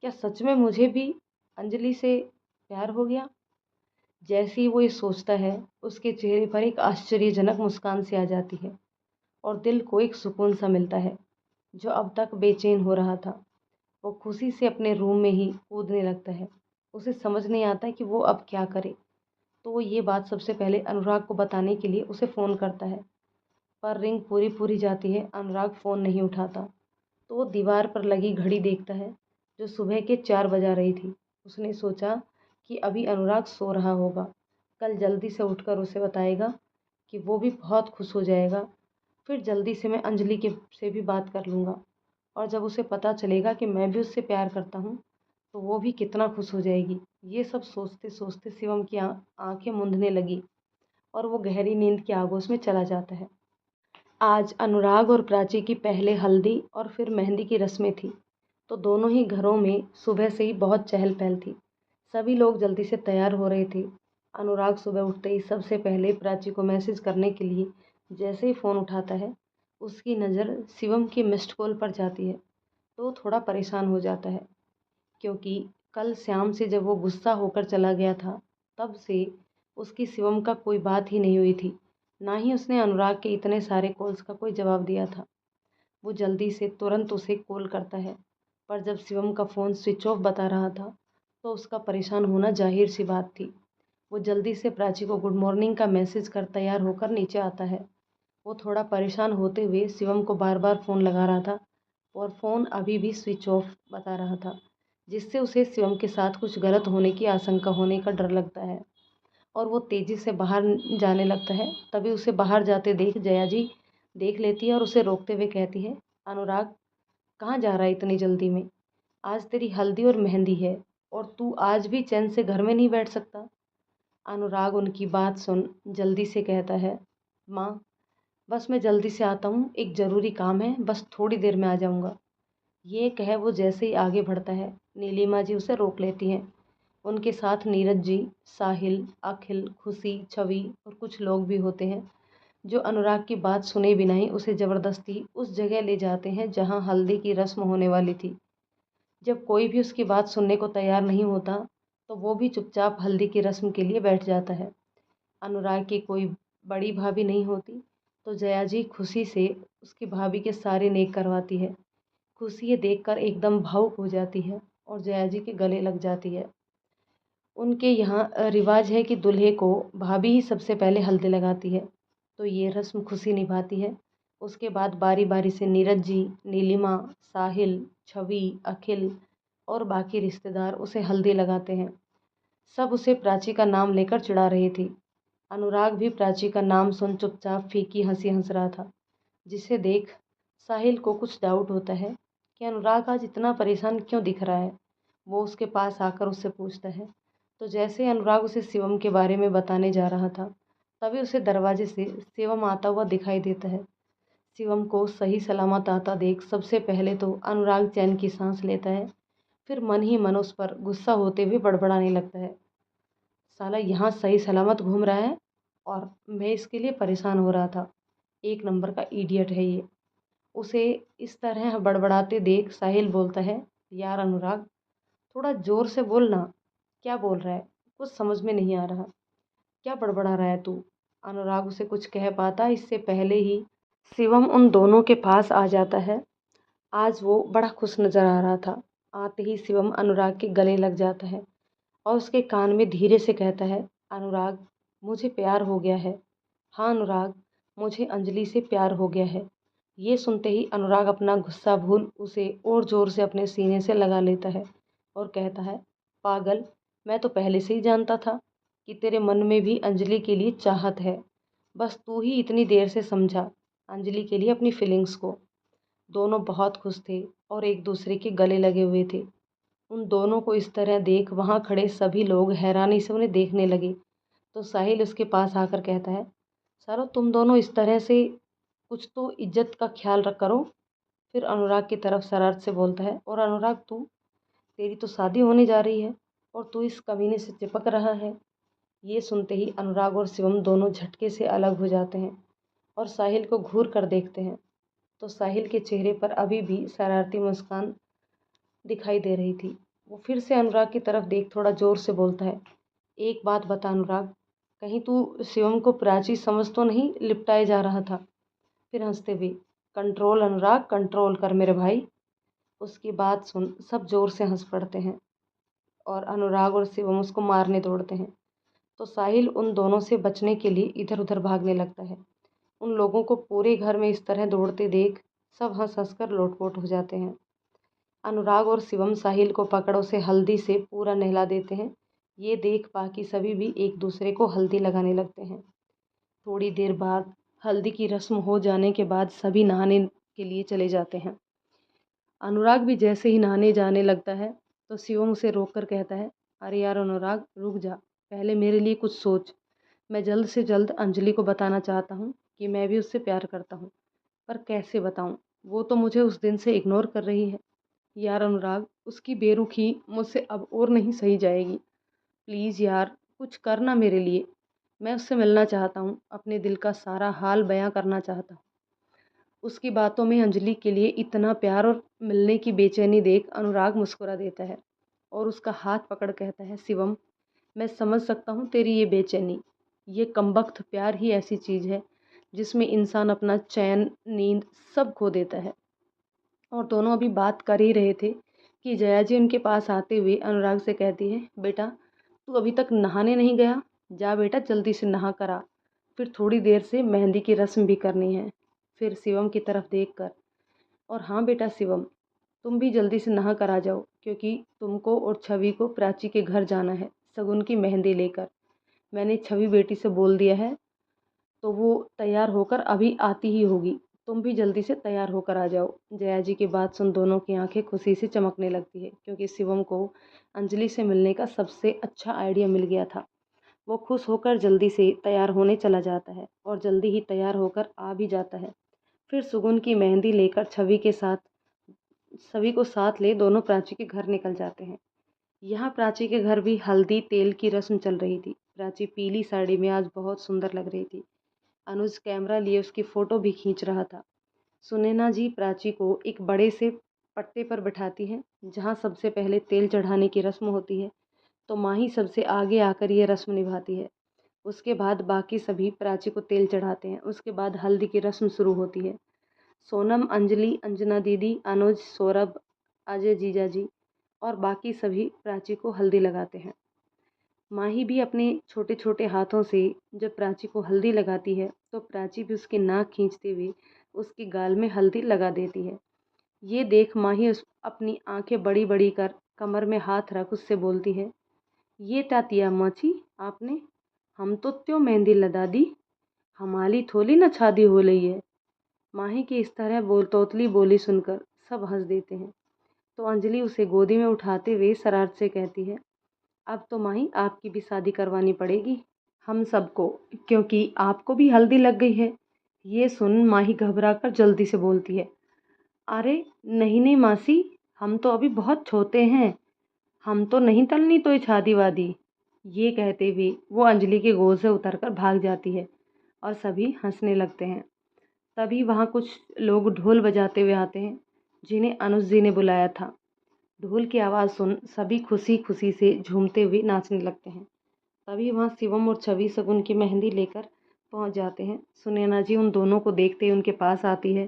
क्या सच में मुझे भी अंजलि से प्यार हो गया? जैसे ही वो ये सोचता है, उसके चेहरे पर एक आश्चर्यजनक मुस्कान सी आ जाती है और दिल को एक सुकून सा मिलता है, जो अब तक बेचैन हो रहा था। वो खुशी से अपने रूम में ही कूदने लगता है। उसे समझ नहीं आता कि वो अब क्या करे। तो वो ये बात सबसे पहले अनुराग को बताने के लिए उसे फ़ोन करता है, पर रिंग पूरी पूरी जाती है, अनुराग फ़ोन नहीं उठाता। तो वो दीवार पर लगी घड़ी देखता है, जो सुबह के 4 बजा रही थी। उसने सोचा कि अभी अनुराग सो रहा होगा, कल जल्दी से उठकर उसे बताएगा कि वो भी बहुत खुश हो जाएगा। फिर जल्दी से मैं अंजलि के से भी बात कर लूँगा और जब उसे पता चलेगा कि मैं भी उससे प्यार करता हूँ, तो वो भी कितना खुश हो जाएगी। ये सब सोचते सोचते शिवम की आंखें मूंदने लगी और वो गहरी नींद की आगोश में चला जाता है। आज अनुराग और प्राची की पहले हल्दी और फिर मेहंदी की रस्में थी, तो दोनों ही घरों में सुबह से ही बहुत चहल पहल थी। सभी लोग जल्दी से तैयार हो रहे थे। अनुराग सुबह उठते ही सबसे पहले प्राची को मैसेज करने के लिए जैसे ही फ़ोन उठाता है, उसकी नज़र शिवम की मिस्ड कॉल पर जाती है, तो थोड़ा परेशान हो जाता है, क्योंकि कल शाम से जब वो गुस्सा होकर चला गया था, तब से उसकी शिवम का कोई बात ही नहीं हुई थी। ना ही उसने अनुराग के इतने सारे कॉल्स का कोई जवाब दिया था। वो जल्दी से तुरंत उसे कॉल करता है, पर जब शिवम का फ़ोन स्विच ऑफ बता रहा था, तो उसका परेशान होना जाहिर सी बात थी। वो जल्दी से प्राची को गुड मॉर्निंग का मैसेज कर तैयार होकर नीचे आता है। वो थोड़ा परेशान होते हुए शिवम को बार बार फ़ोन लगा रहा था और फ़ोन अभी भी स्विच ऑफ बता रहा था, जिससे उसे शिवम के साथ कुछ गलत होने की आशंका होने का डर लगता है और वो तेज़ी से बाहर जाने लगता है। तभी उसे बाहर जाते देख जया जी देख लेती है और उसे रोकते हुए कहती है, अनुराग, कहाँ जा रहा है इतनी जल्दी में? आज तेरी हल्दी और मेहंदी है और तू आज भी चैन से घर में नहीं बैठ सकता। अनुराग उनकी बात सुन जल्दी से कहता है, माँ, बस मैं जल्दी से आता हूँ, एक ज़रूरी काम है, बस थोड़ी देर में आ जाऊँगा। ये कह वो जैसे ही आगे बढ़ता है, नीलिमा जी उसे रोक लेती हैं। उनके साथ नीरज जी, साहिल, अखिल, खुशी, छवि और कुछ लोग भी होते हैं, जो अनुराग की बात सुने बिना ही उसे ज़बरदस्ती उस जगह ले जाते हैं जहाँ हल्दी की रस्म होने वाली थी। जब कोई भी उसकी बात सुनने को तैयार नहीं होता, तो वो भी चुपचाप हल्दी की रस्म के लिए बैठ जाता है। अनुराग की कोई बड़ी भाभी नहीं होती, तो जया जी खुशी से उसकी भाभी के सारे नेक करवाती है। खुशी ये देखकर एकदम भावुक हो जाती है और जया जी के गले लग जाती है। उनके यहाँ रिवाज है कि दूल्हे को भाभी ही सबसे पहले हल्दी लगाती है, तो ये रस्म खुशी निभाती है। उसके बाद बारी बारी से नीरज जी, नीलिमा, साहिल, छवि, अखिल और बाकी रिश्तेदार उसे हल्दी लगाते हैं। सब उसे प्राची का नाम लेकर चिढ़ा रही थी। अनुराग भी प्राची का नाम सुन चुपचाप फीकी हंसी हंस रहा था, जिसे देख साहिल को कुछ डाउट होता है कि अनुराग आज इतना परेशान क्यों दिख रहा है। वो उसके पास आकर उससे पूछता है। तो जैसे ही अनुराग उसे शिवम के बारे में बताने जा रहा था, तभी उसे दरवाजे से शिवम आता हुआ दिखाई देता है। शिवम को सही सलामत आता देख सबसे पहले तो अनुराग चैन की सांस लेता है, फिर मन ही मन उस पर गुस्सा होते हुए बड़बड़ाने लगता है। साला यहाँ सही सलामत घूम रहा है और मैं इसके लिए परेशान हो रहा था। एक नंबर का इडियट है ये। उसे इस तरह बड़बड़ाते देख साहिल बोलता है, यार अनुराग, थोड़ा ज़ोर से बोल ना। क्या बोल रहा है? कुछ समझ में नहीं आ रहा। क्या बड़बड़ा रहा है तू? अनुराग उसे कुछ कह पाता इससे पहले ही शिवम उन दोनों के पास आ जाता है। आज वो बड़ा खुश नज़र आ रहा था। आते ही शिवम अनुराग के गले लग जाता है और उसके कान में धीरे से कहता है, अनुराग, मुझे प्यार हो गया है। हाँ अनुराग, मुझे अंजलि से प्यार हो गया है। ये सुनते ही अनुराग अपना गुस्सा भूल उसे और ज़ोर से अपने सीने से लगा लेता है और कहता है, पागल, मैं तो पहले से ही जानता था कि तेरे मन में भी अंजलि के लिए चाहत है। बस तू ही इतनी देर से समझा अंजलि के लिए अपनी फीलिंग्स को। दोनों बहुत खुश थे और एक दूसरे के गले लगे हुए थे। उन दोनों को इस तरह देख वहाँ खड़े सभी लोग हैरानी से उन्हें देखने लगे। तो साहिल उसके पास आकर कहता है, सारो तुम दोनों इस तरह से कुछ तो इज्जत का ख्याल रख करो। फिर अनुराग की तरफ शरारत से बोलता है, और अनुराग तू, तेरी तो शादी होने जा रही है और तू इस कमीने से चिपक रहा है। ये सुनते ही अनुराग और शिवम दोनों झटके से अलग हो जाते हैं और साहिल को घूर कर देखते हैं। तो साहिल के चेहरे पर अभी भी शरारती मुस्कान दिखाई दे रही थी। वो फिर से अनुराग की तरफ देख थोड़ा ज़ोर से बोलता है, एक बात बता अनुराग, कहीं तू शिवम को प्राची समझ तो नहीं लिपटाए जा रहा था? फिर हंसते हुए, कंट्रोल अनुराग, कंट्रोल कर मेरे भाई। उसकी बात सुन सब ज़ोर से हंस पड़ते हैं और अनुराग और शिवम उसको मारने दौड़ते हैं। तो साहिल उन दोनों से बचने के लिए इधर उधर भागने लगता है। उन लोगों को पूरे घर में इस तरह दौड़ते देख सब हंस हंस कर लोटपोट हो जाते हैं। अनुराग और शिवम साहिल को पकड़ों से हल्दी से पूरा नहला देते हैं। ये देख बाकी सभी भी एक दूसरे को हल्दी लगाने लगते हैं। थोड़ी देर बाद हल्दी की रस्म हो जाने के बाद सभी नहाने के लिए चले जाते हैं। अनुराग भी जैसे ही नहाने जाने लगता है तो शिवम उसे रोक कर कहता है, अरे यार अनुराग, रुक जा, पहले मेरे लिए कुछ सोच। मैं जल्द से जल्द अंजलि को बताना चाहता हूँ कि मैं भी उससे प्यार करता हूँ, पर कैसे बताऊँ? वो तो मुझे उस दिन से इग्नोर कर रही है। यार अनुराग, उसकी बेरुखी मुझसे अब और नहीं सही जाएगी। प्लीज़ यार, कुछ करना मेरे लिए। मैं उससे मिलना चाहता हूँ, अपने दिल का सारा हाल बयां करना चाहता हूँ। उसकी बातों में अंजलि के लिए इतना प्यार और मिलने की बेचैनी देख अनुराग मुस्कुरा देता है और उसका हाथ पकड़ कहता है, शिवम, मैं समझ सकता हूँ तेरी ये बेचैनी। ये कमबख्त प्यार ही ऐसी चीज़ है जिसमें इंसान अपना चैन, नींद सब खो देता है। और दोनों अभी बात कर ही रहे थे कि जया जी उनके पास आते हुए अनुराग से कहती है, बेटा, तू अभी तक नहाने नहीं गया? जा बेटा, जल्दी से नहा कर आ। फिर थोड़ी देर से मेहंदी की रस्म भी करनी है। फिर शिवम की तरफ देख कर, और हाँ बेटा शिवम, तुम भी जल्दी से नहा कर आ जाओ, क्योंकि तुमको और छवि को प्राची के घर जाना है शगुन की मेहंदी लेकर। मैंने छवि बेटी से बोल दिया है, तो वो तैयार होकर अभी आती ही होगी। तुम भी जल्दी से तैयार होकर आ जाओ। जया जी की बात सुन दोनों की आंखें खुशी से चमकने लगती है, क्योंकि शिवम को अंजलि से मिलने का सबसे अच्छा आइडिया मिल गया था। वो खुश होकर जल्दी से तैयार होने चला जाता है और जल्दी ही तैयार होकर आ भी जाता है। फिर सुगुन की मेहंदी लेकर छवि के साथ सभी को साथ ले दोनों प्राची के घर निकल जाते हैं। यहाँ प्राची के घर भी हल्दी तेल की रस्म चल रही थी। प्राची पीली साड़ी में आज बहुत सुंदर लग रही थी। अनुज कैमरा लिए उसकी फ़ोटो भी खींच रहा था। सुनैना जी प्राची को एक बड़े से पट्टे पर बिठाती हैं, जहाँ सबसे पहले तेल चढ़ाने की रस्म होती है। तो माही सबसे आगे आकर ये रस्म निभाती है। उसके बाद बाकी सभी प्राची को तेल चढ़ाते हैं। उसके बाद हल्दी की रस्म शुरू होती है। सोनम, अंजलि, अंजना दीदी, अनुज, सौरभ, अजय जीजा जी और बाकी सभी प्राची को हल्दी लगाते हैं। माही भी अपने छोटे छोटे हाथों से जब प्राची को हल्दी लगाती है, तो प्राची भी उसकी नाक खींचते हुए उसके गाल में हल्दी लगा देती है। ये देख माही अपनी आंखें बड़ी बड़ी कर कमर में हाथ रख उससे बोलती है, ये तातिया माची आपने, हम तो त्यों मेहंदी लदा दी, हमारी थोड़ी न शादी हो रही है। माही की इस तरह तोतली बोली सुनकर सब हंस देते हैं। तो अंजलि उसे गोदी में उठाते हुए शरारत से कहती है, अब तो माही आपकी भी शादी करवानी पड़ेगी हम सबको, क्योंकि आपको भी हल्दी लग गई है। ये सुन माही घबरा कर जल्दी से बोलती है, अरे नहीं नहीं मासी, हम तो अभी बहुत छोटे हैं, हम तो नहीं तलनी तो शादी वादी। ये कहते हुए वो अंजलि के गोद से उतरकर भाग जाती है और सभी हंसने लगते हैं। तभी वहाँ कुछ लोग ढोल बजाते हुए आते हैं, जिन्हें अनुज जी ने बुलाया था। ढोल की आवाज़ सुन सभी खुशी खुशी से झूमते हुए नाचने लगते हैं। तभी वहाँ शिवम और छवि शगुन की मेहंदी लेकर पहुँच जाते हैं। सुनैना जी उन दोनों को देखते ही उनके पास आती है,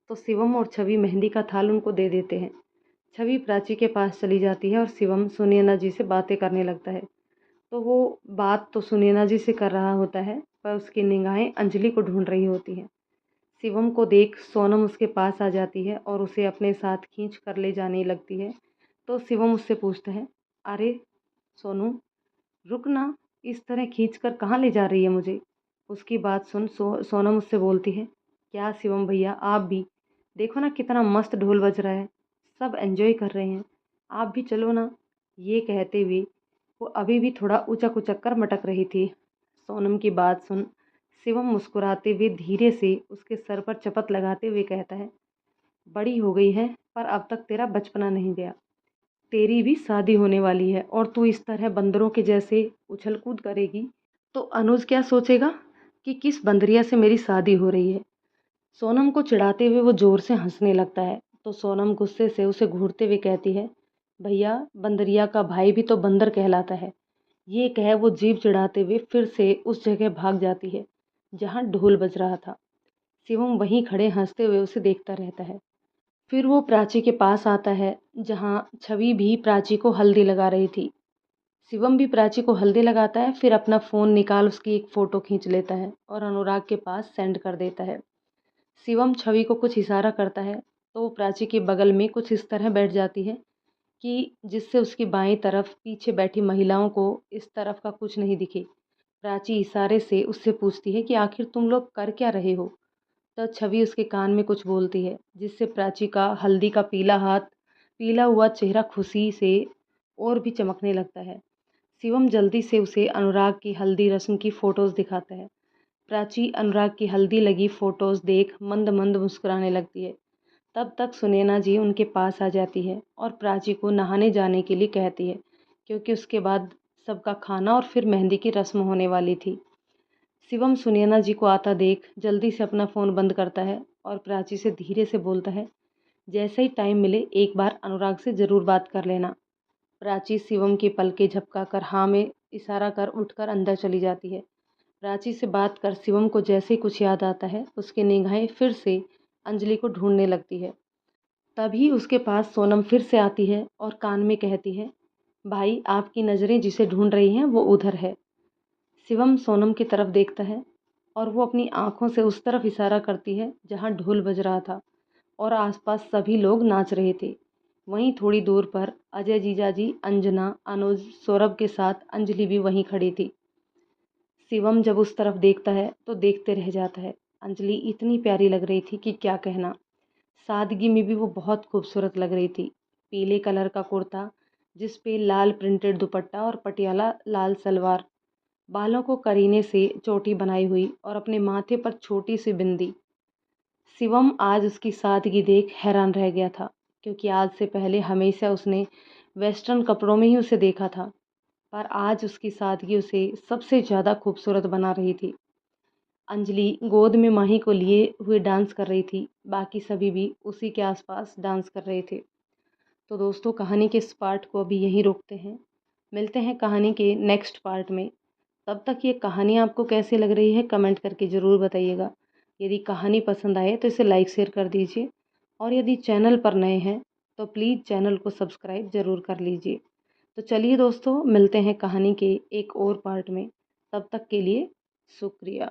तो शिवम और छवि मेहंदी का थाल उनको दे देते हैं। छवि प्राची के पास चली जाती है और शिवम सुनैना जी से बातें करने लगता है। तो वो बात तो सुनैना जी से कर रहा होता है, पर उसकी निगाहें अंजलि को ढूंढ रही होती हैं। शिवम को देख सोनम उसके पास आ जाती है और उसे अपने साथ खींच कर ले जाने लगती है। तो शिवम उससे पूछता है, अरे सोनू, रुक ना, इस तरह खींच कर कहाँ ले जा रही है मुझे। उसकी बात सुन सोनम उससे बोलती है, क्या शिवम भैया आप भी देखो ना, कितना मस्त ढोल बज रहा है, सब एंजॉय कर रहे हैं, आप भी चलो ना। ये कहते हुए वो अभी भी थोड़ा उचक उचक कर मटक रही थी। सोनम की बात सुन शिवम मुस्कुराते हुए धीरे से उसके सर पर चपत लगाते हुए कहता है, बड़ी हो गई है पर अब तक तेरा बचपना नहीं गया, तेरी भी शादी होने वाली है और तू इस तरह बंदरों के जैसे उछल कूद करेगी तो अनुज क्या सोचेगा कि किस बंदरिया से मेरी शादी हो रही है। सोनम को चिढ़ाते हुए वो जोर से हंसने लगता है। तो सोनम गुस्से से उसे घूरते हुए कहती है, भैया बंदरिया का भाई भी तो बंदर कहलाता है। ये कह वो जीभ चिढ़ाते हुए फिर से उस जगह भाग जाती है जहाँ ढोल बज रहा था। शिवम वहीं खड़े हंसते हुए उसे देखता रहता है। फिर वो प्राची के पास आता है जहाँ छवि भी प्राची को हल्दी लगा रही थी। शिवम भी प्राची को हल्दी लगाता है, फिर अपना फ़ोन निकाल उसकी एक फ़ोटो खींच लेता है और अनुराग के पास सेंड कर देता है। शिवम छवि को कुछ इशारा करता है तो वो प्राची के बगल में कुछ इस तरह बैठ जाती है कि जिससे उसकी बाईं तरफ पीछे बैठी महिलाओं को इस तरफ का कुछ नहीं दिखे। प्राची इशारे से उससे पूछती है कि आखिर तुम लोग कर क्या रहे हो। तो छवि उसके कान में कुछ बोलती है जिससे प्राची का हल्दी का पीला हाथ, पीला हुआ चेहरा खुशी से और भी चमकने लगता है। शिवम जल्दी से उसे अनुराग की हल्दी रस्म की फ़ोटोज़ दिखाता है। प्राची अनुराग की हल्दी लगी फ़ोटोज़ देख मंद मंद मुस्कुराने लगती है। तब तक सुनैना जी उनके पास आ जाती है और प्राची को नहाने जाने के लिए कहती है, क्योंकि उसके बाद सबका खाना और फिर मेहंदी की रस्म होने वाली थी। शिवम सुनैना जी को आता देख जल्दी से अपना फ़ोन बंद करता है और प्राची से धीरे से बोलता है, जैसे ही टाइम मिले एक बार अनुराग से ज़रूर बात कर लेना। प्राची शिवम की पलकें झपकाकर हाँ में इशारा कर उठकर अंदर चली जाती है। प्राची से बात कर शिवम को जैसे ही कुछ याद आता है उसकी निगाहें फिर से अंजलि को ढूंढने लगती है। तभी उसके पास सोनम फिर से आती है और कान में कहती है, भाई आपकी नज़रें जिसे ढूंढ रही हैं वो उधर है। शिवम सोनम की तरफ देखता है और वो अपनी आंखों से उस तरफ इशारा करती है जहाँ ढोल बज रहा था और आसपास सभी लोग नाच रहे थे। वहीं थोड़ी दूर पर अजय जीजाजी, अंजना, अनुज, सौरभ के साथ अंजलि भी वहीं खड़ी थी। शिवम जब उस तरफ देखता है तो देखते रह जाता है। अंजलि इतनी प्यारी लग रही थी कि क्या कहना। सादगी में भी वो बहुत खूबसूरत लग रही थी। पीले कलर का कुर्ता जिस पे लाल प्रिंटेड दुपट्टा और पटियाला लाल सलवार, बालों को करीने से चोटी बनाई हुई और अपने माथे पर छोटी सी बिंदी। शिवम आज उसकी सादगी देख हैरान रह गया था, क्योंकि आज से पहले हमेशा उसने वेस्टर्न कपड़ों में ही उसे देखा था, पर आज उसकी सादगी उसे सबसे ज़्यादा खूबसूरत बना रही थी। अंजलि गोद में माही को लिए हुए डांस कर रही थी, बाकी सभी भी उसी के आसपास डांस कर रहे थे। तो दोस्तों कहानी के इस पार्ट को अभी यहीं रोकते हैं, मिलते हैं कहानी के नेक्स्ट पार्ट में। तब तक ये कहानी आपको कैसी लग रही है कमेंट करके ज़रूर बताइएगा। यदि कहानी पसंद आए तो इसे लाइक शेयर कर दीजिए और यदि चैनल पर नए हैं तो प्लीज़ चैनल को सब्सक्राइब ज़रूर कर लीजिए। तो चलिए दोस्तों मिलते हैं कहानी के एक और पार्ट में, तब तक के लिए शुक्रिया।